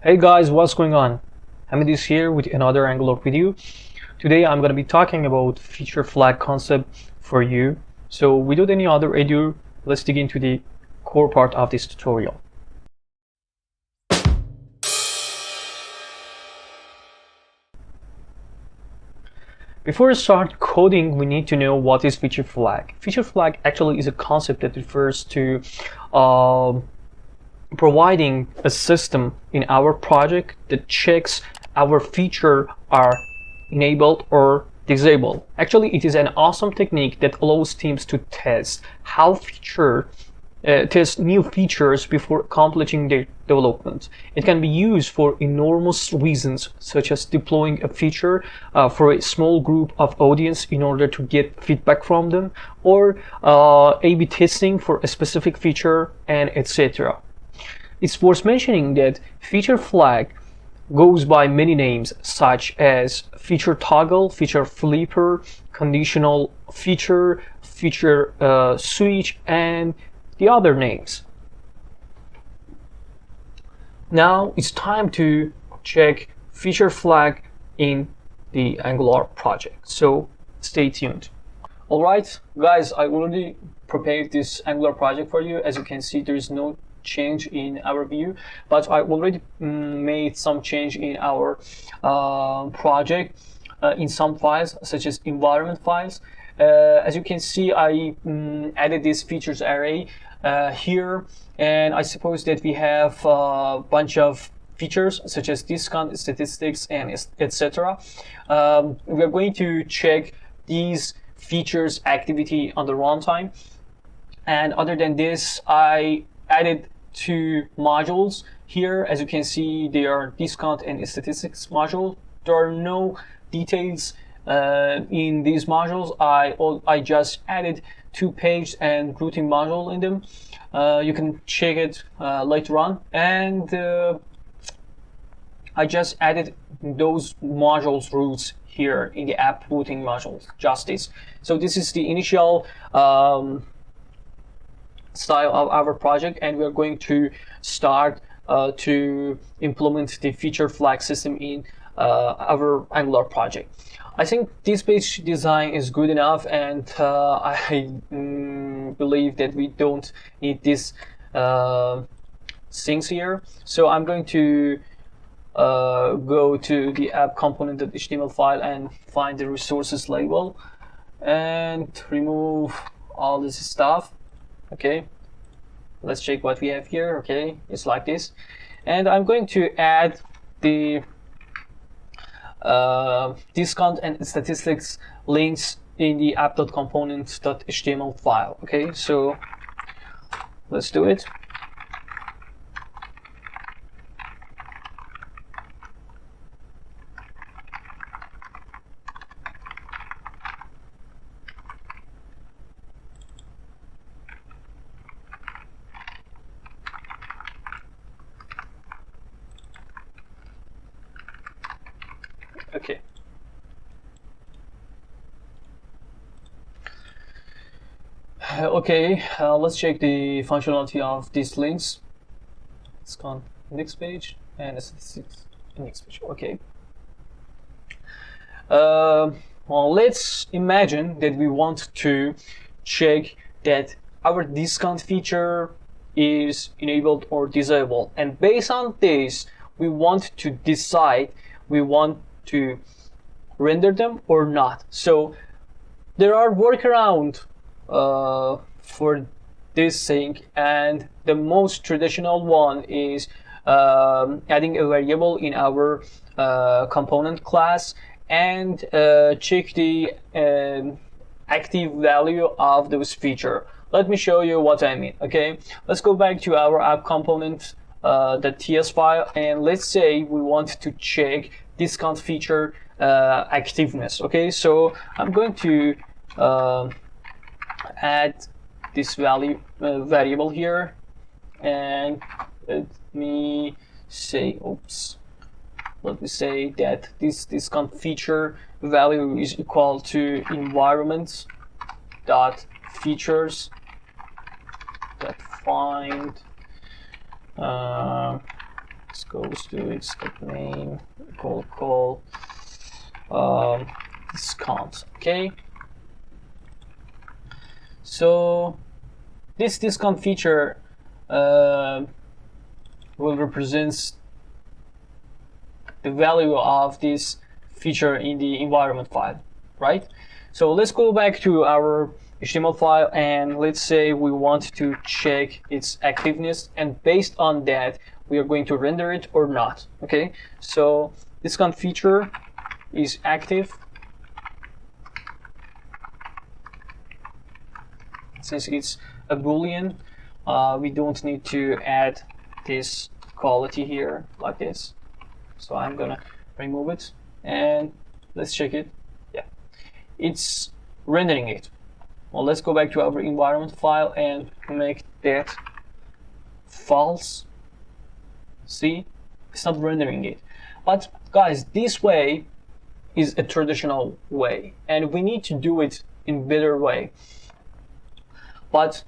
Hey guys, what's going on? Hamid is here with another Angular video. Today I'm going to be talking about feature flag concept for you. So without any other ado, let's dig into the core part of this tutorial. Before we start coding, we need to know what is feature flag. Feature flag actually is a concept that refers to providing a system in our project that checks our feature are enabled or disabled. Actually, it is an awesome technique that allows teams to test test new features before accomplishing their development. It can be used for enormous reasons, such as deploying a feature for a small group of audience in order to get feedback from them, or A/B testing for a specific feature, and etc. It's worth mentioning that feature flag goes by many names, such as feature toggle, feature flipper, conditional feature, feature switch, and the other names. Now it's time to check feature flag in the Angular project, so stay tuned. Alright guys, I already prepared this Angular project for you. As you can see, there is no change in our view, but I already made some change in our project in some files, such as environment files. As you can see, I added this features array here, and I suppose that we have a bunch of features such as discount, statistics, and etc. We are going to check these features activity on the runtime, and other than this, I added two modules here. As you can see, they are discount and statistics module. There are no details in these modules. I just added two page and routing module in them. You can check it later on, and I just added those modules roots here in the app routing modules, just this. So this is the initial style of our project, and we are going to start to implement the feature flag system in our Angular project. I think this page design is good enough, and I believe that we don't need these things here. So I'm going to go to the app component.html file and find the resources label and remove all this stuff. Okay, let's check what we have here. Okay, it's like this, and I'm going to add the discount and statistics links in the app.component.html file. Okay, so let's do it. Okay. Okay, let's check the functionality of these links. Let's go on next page and statistics next page. Okay. Well, let's imagine that we want to check that our discount feature is enabled or disabled, and based on this, we want to decide we want to render them or not. So there are workarounds for this thing, and the most traditional one is adding a variable in our component class and check the active value of those feature. Let me show you what I mean. Okay, let's go back to our app component the TS file, and let's say we want to check discount feature activeness. Okay, so I'm going to add this variable here, and let me say that this discount feature value is equal to environment dot features dot find goes to its name, call discount. Okay, so this discount feature will represent the value of this feature in the environment file, right? So let's go back to our HTML file, and let's say we want to check its activeness, and based on that we are going to render it or not. Okay, so discount feature is active. Since it's a boolean, we don't need to add this quality here like this. So I'm gonna remove it, and let's check it. Yeah, it's rendering it. Well, let's go back to our environment file and make that false. See, it's not rendering it. But guys, this way is a traditional way, and we need to do it in better way. But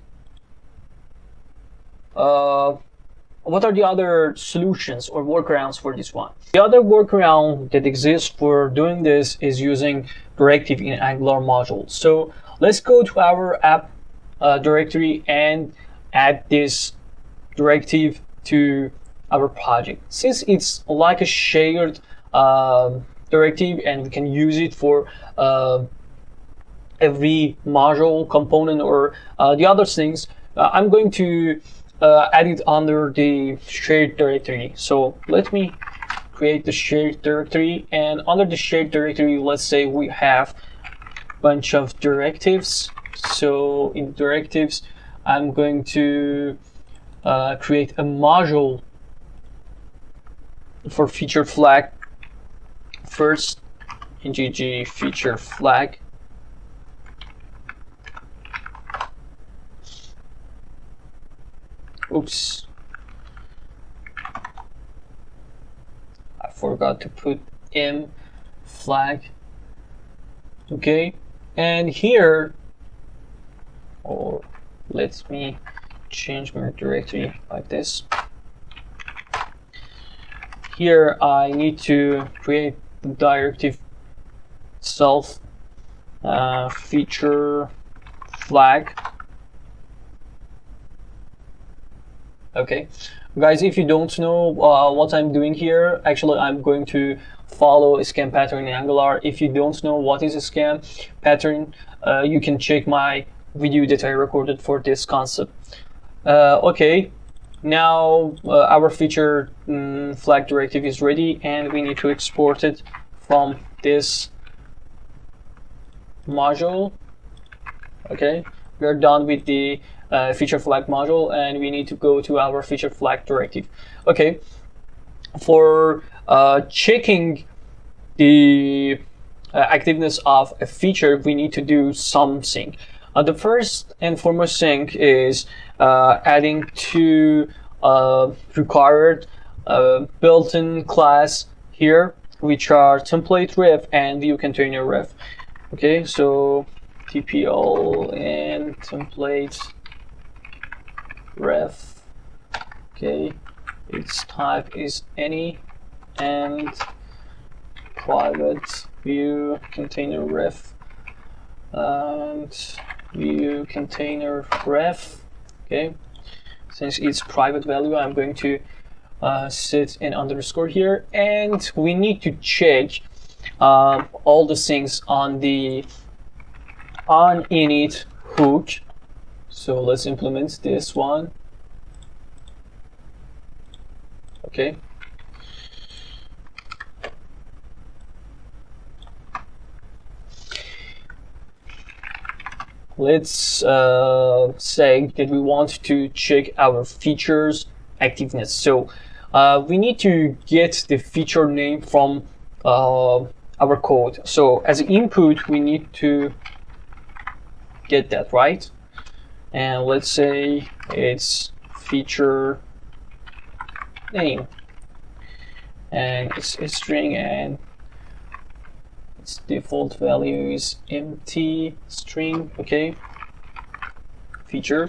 what are the other solutions or workarounds for this one? The other workaround that exists for doing this is using directive in Angular module. So let's go to our app directory and add this directive to our project. Since it's like a shared directive and we can use it for every module component or the other things, I'm going to add it under the shared directory. So let me create the shared directory, and under the shared directory, let's say we have a bunch of directives. So in directives, I'm going to create a module for feature flag. First, ngg feature flag. Oops, I forgot to put m flag. Okay, and here, or let me change my directory like this. Here I need to create the directive itself, feature flag. Okay, guys, if you don't know what I'm doing here, actually I'm going to follow a scan pattern in Angular. If you don't know what is a scan pattern, you can check my video that I recorded for this concept. Okay, now our feature flag directive is ready, and we need to export it from this module. Okay, we're done with the feature flag module, and we need to go to our feature flag directive. Okay, for checking the activeness of a feature, we need to do something. The first and foremost thing is adding two required built-in class here, which are template ref and view container ref. Okay, so TPL and template ref. Okay, its type is any, and private view container ref and view container ref. Okay, since it's private value, I'm going to set an underscore here, and we need to check all the things on the init hook. So let's implement this one. Okay. Let's say that we want to check our features activeness. So we need to get the feature name from our code. So as input, we need to get that, right? And let's say it's feature name, and it's a string, and its default value is empty string. Okay, feature,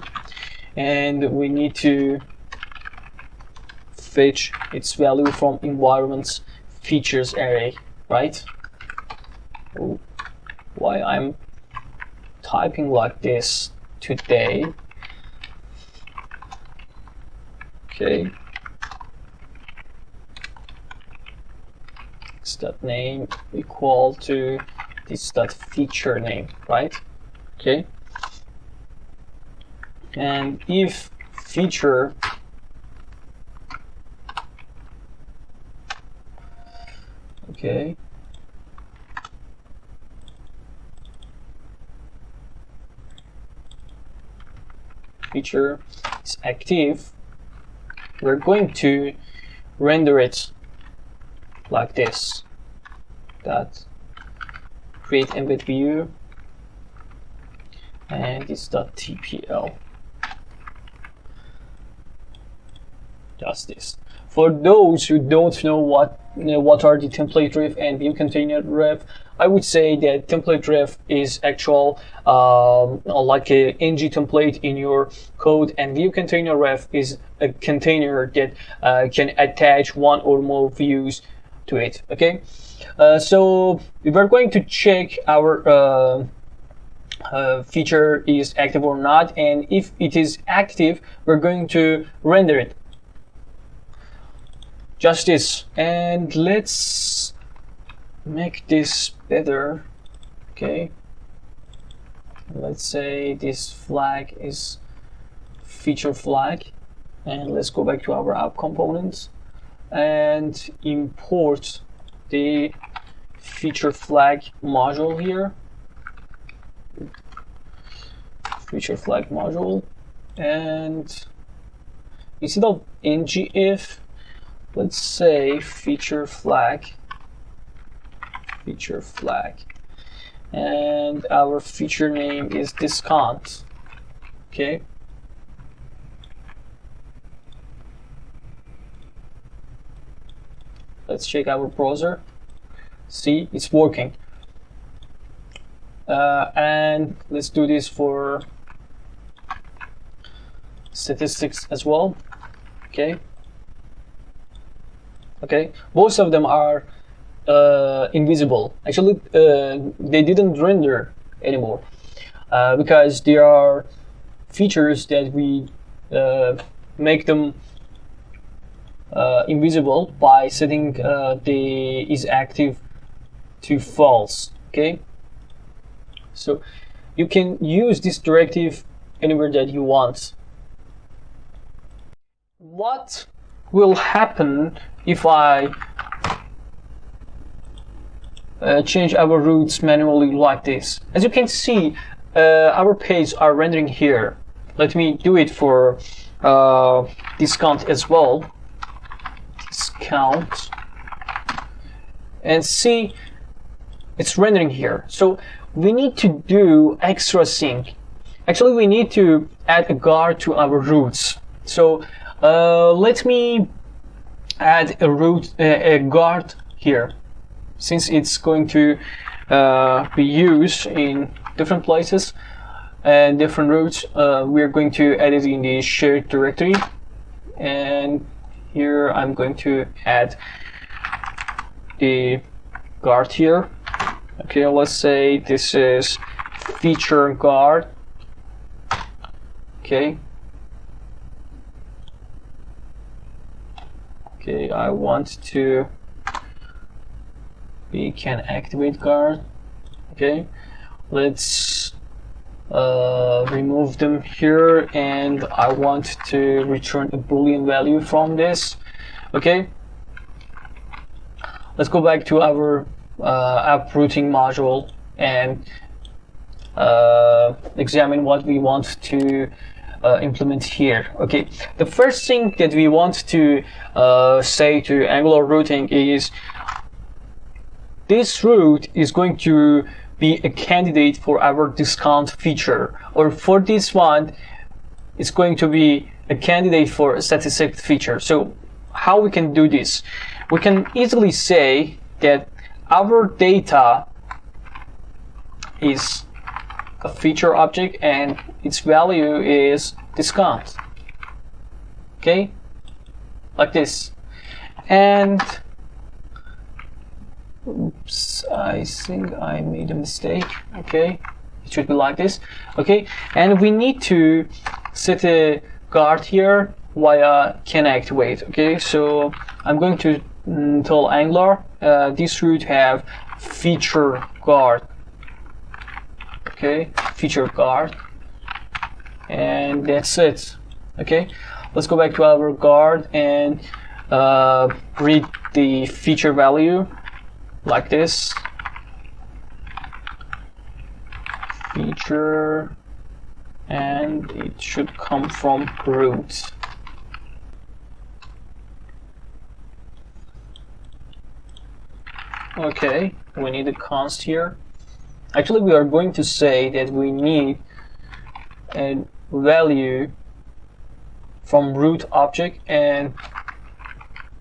and we need to fetch its value from environment's features array, right? Oh, why I'm typing like this today? Okay. Dot name equal to this dot feature name, right? Okay. And if feature okay, feature is active, we're going to render it like this. That create embed view and it's .tpl. Just this. For those who don't know what are the template ref and view container ref, I would say that template ref is actual like a ng template in your code, and view container ref is a container that can attach one or more views to it. Okay, so we're going to check our feature is active or not, and if it is active, we're going to render it. Just this, and let's make this better. Okay, let's say this flag is feature flag, and let's go back to our app components and import the feature flag module here. Feature flag module, and instead of ngIf, let's say feature flag, and our feature name is discount. Okay. Let's check our browser. See, it's working. And let's do this for statistics as well. Okay. Okay, both of them are invisible. Actually, they didn't render anymore because there are features that we make them invisible by setting the is active to false. Okay, so you can use this directive anywhere that you want. What will happen if I change our routes manually like this? As you can see, our pages are rendering here. Let me do it for discount as well. Discount, and see, it's rendering here. So we need to do extra sync. Actually, we need to add a guard to our routes. So let me add a guard here, since it's going to be used in different places and different routes. We're going to add it in the shared directory, and here I'm going to add the guard here. Okay, let's say this is feature guard. Okay. Okay, I want to, we can activate guard. Okay, let's remove them here, and I want to return a boolean value from this. Okay, let's go back to our app routing module and examine what we want to implement here. Okay, the first thing that we want to say to Angular routing is this route is going to be a candidate for our discount feature, or for this one it's going to be a candidate for a statistics feature. So how we can do this? We can easily say that our data is a feature object and its value is discount. Okay, like this. And oops, I think I made a mistake. Okay, it should be like this. Okay, and we need to set a guard here via can activate. Okay, so I'm going to tell Angular this route have feature guard. Okay, feature guard, and that's it. Okay, let's go back to our guard and read the feature value like this. Feature, and it should come from root. Okay, we need a const here. Actually, we are going to say that we need a value from root object, and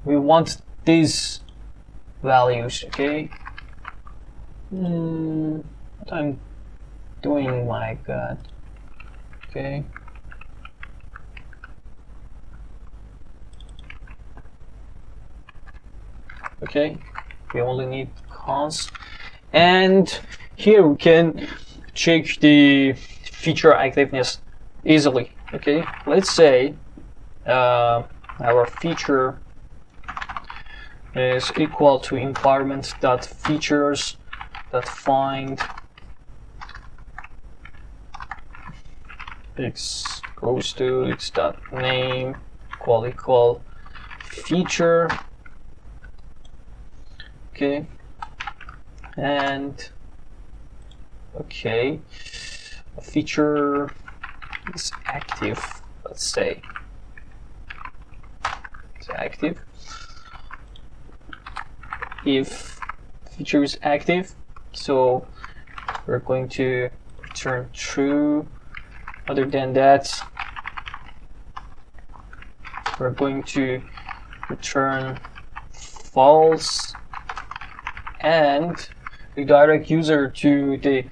we want these values. Okay. What I'm doing, my god. Okay. Okay. We only need const, and here we can check the feature activeness easily. Okay, let's say our feature is equal to environment.features.find x goes to its name equal feature. Okay, and okay, a feature is active. Let's say it's active. If feature is active, so we're going to return true. Other than that, we're going to return false, and redirect user to the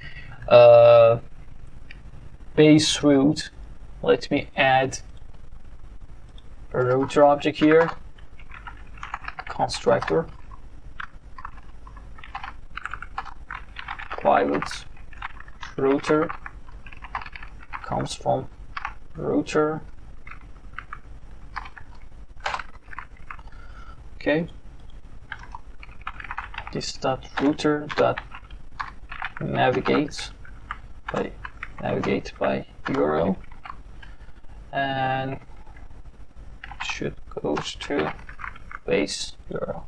base route. Let me add a router object here, constructor, private router comes from router. Okay, this dot router dot navigate by URL, and should goes to base URL.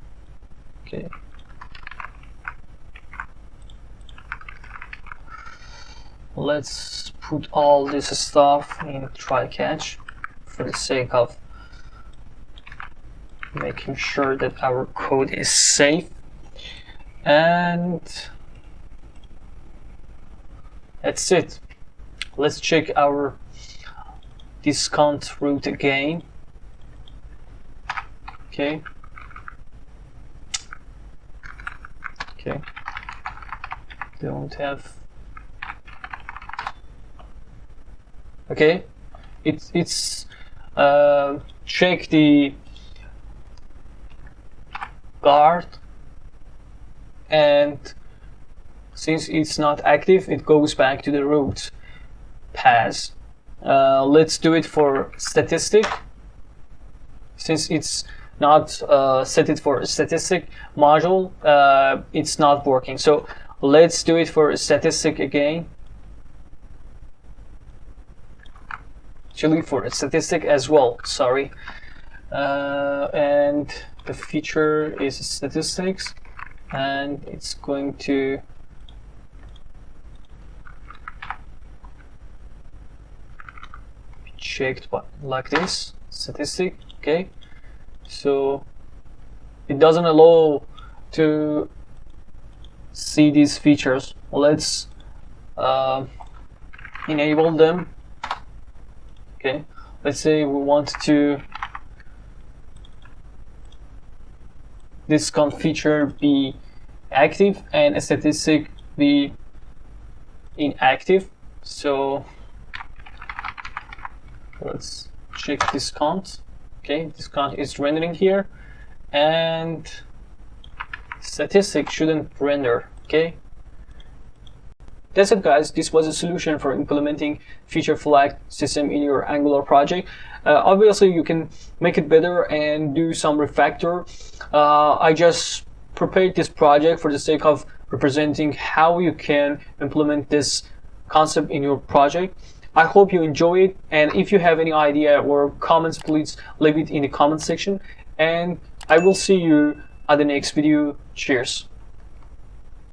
Okay. Let's put all this stuff in try catch for the sake of making sure that our code is safe. And that's it. Let's check our discount route again. Okay. Okay. Don't have. Okay. It's check the guard, and since it's not active, it goes back to the root path. Let's do it for statistic. Since it's not set it for a statistic module, it's not working. So let's do it for a statistic again. Actually, for a statistic as well. Sorry. And the feature is statistics, and it's going to be checked like this, statistic. Okay, so it doesn't allow to see these features. Let's enable them. Okay, let's say we want to discount feature be active and a statistic be inactive. So let's check discount. Okay, this content is rendering here, and statistic shouldn't render. Okay, that's it, guys. This was a solution for implementing feature flag system in your Angular project. Obviously, you can make it better and do some refactor. I just prepared this project for the sake of representing how you can implement this concept in your project. I hope you enjoy it, and if you have any idea or comments, please leave it in the comment section, and I will see you at the next video. Cheers.